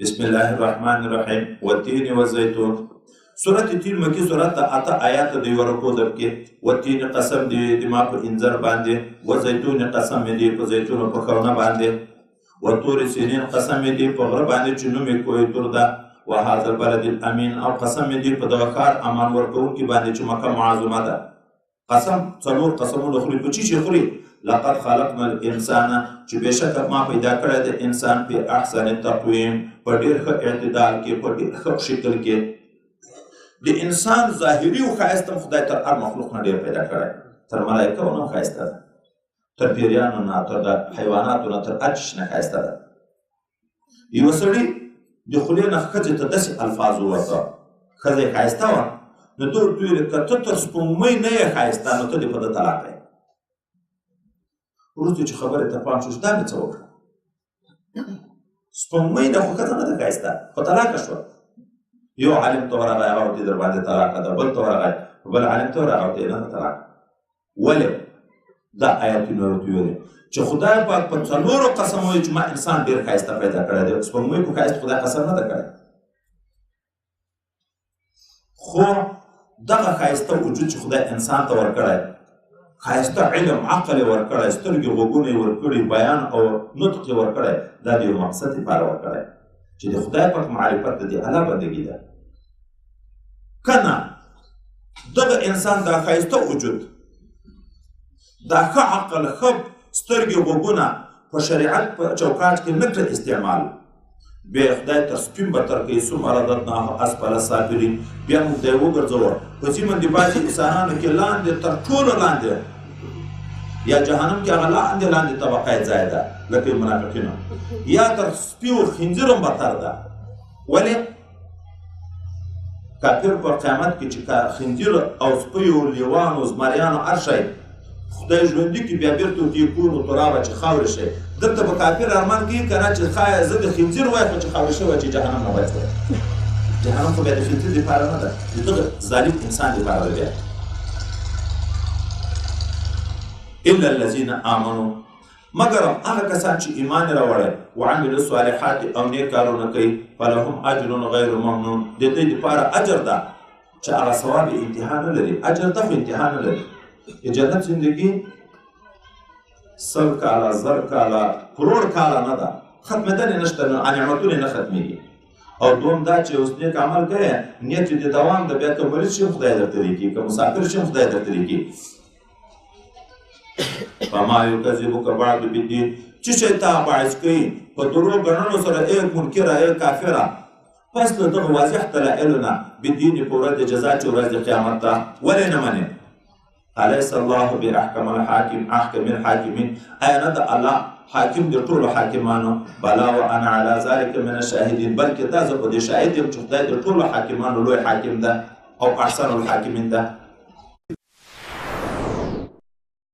بسم الله الرحمن الرحیم والتین والزیتون. سورت تین مکی سورت دا اتا آیات دی ورکو دب کے والتین قسم دی ما په انذر باندې والزیتون قسم دی په زیتون په خونه باندې والطور سینین قسم دی په غره باندې چې نوم کوی تور دا وهذا البلد الامین او قسم دی په دغه ښار امان ورکوونکي باندې چې مکه معظمه ده. قسم څلور قسمونه خوري په چی خوري. لقد خلقنا الانسان چې بېشکه ما پیدا کړی د انسان په احسن تقویم په ډېر ښه اعتدال کې په ډېر ښه شکل کې. د انسان ظاهري و ښایست هم خدای تر هر مخلوق نه ډېر پیدا کړی، تر ملایکو نه هم ښایسته ده، تر پیریانو نه، تر د حیواناتو نه، تر هر شي نه ښایسته ده. یوه سړي د خولې نه ښځې ته داسې الفاظ ووته، ښځه یې ښایسته وه، نو ده ورته ویلې که ته تر سپوږمۍ نه یې ښایسته نو ته دې په ده طلاقه یې. وروسته چې خبرې ته پام شو چې دا مې څه وکړه، سپوږمۍ ده خو ښځه نه ده ښایسته، خو طلاقه شوه. یو عالم ته ورغی، هغه ورته در باندې طلاقه ده، بل ته ورغی، بل عالم ته ورغی، ورته نه ده طلاقه. ولې دا آیتونه ورته ویلې چې خدای پاک په څلورو قسم وایي چې ما انسان ډېر ښایسته پیدا کړی دی، سپوږمۍ په ښایست خدای قسم نه ده کړی. خو دغه ښایسته وجود چې خدای انسان ته ورکړی، ښایسته علم عقل یې ورکړی، سترګې غوږونه یې ورکړي، بیان او نطق یې ورکړی، دا د یو مقصد لپاره ورکړی چې د خدای پاک معرفت د دې الله بندګي ده. که نه دغه انسان دا ښایسته وجود، دا ښه عقل، ښه سترګې غوږونه په شریعت په چوکاټ کې نه کړه استعمال، بیا خدای تر سپین به تر کوي ثم رددناه اسفل سافلین، بیا موږ ته یې وګرځوه په ځینو د بعضې انسانانو کې لاندې تر ټولو لاندې یا جهنم کې هغه لاندې طبقه یې ځای ده لکه منافقینو، یا تر سپیو خنځیر هم بدتر ده. ولې کافر په قیامت کې چې خنځیر او سپیو لیوانو زمریانو هر شی خدای ژوندي کړي بیا بېرته ورته یکونو ترابه چې خاورې شي، دلته به کافر ارمان کوي که نه چې ښایه زه د خنځیر وای خو چې خاورې شوی چې جهنم نه وای. جهنم خو بیا د خنځیر دپاره نه ده، د دغه ظالم انسان دپاره ده. بیا الا الذین آمنوا، مګر هغه کسان چې ایمان یې راوړی، وعملوا الصالحات او نیک کارونه کوي، فلهم اجر غیر ممنون، د دې دپاره اجر ده چې هغه ثواب یې انتها نه لري. اجر ده خو انتها نه لري. د جنت زندگی 100 کاله 1000 کاله کروڑ کاله نه ده، ختمېدل یې نشته، نعمتونه یې نه ختمېږي. او دوم دا چې اوس نیک عمل کوې، نیت چې د دوام ده، بیا که مریض شي خدای درته لیکي، که مسافر شي خدای درته لیکي. فما یکذبک بعد بالدین، چې شی تا باعث کوي په دروغ ګڼلو سره ای منکره ای کافره، پس له دغه واضح دلایلو نه بالدین په ورځ د جزا چې ورځ د قیامت ده ولې نه منې؟ الیس الله باحکم الحاکم احکم الحاکمین، آیا نه ده الله حاکم د ټولو حاکمانو؟ بلا وانا علی ذلک من الشاهدین، بلکې دا زه په دې شاهد یم چې خدای د ټولو حاکمانو لوی حاکم ده او احسن الحاکمین ده.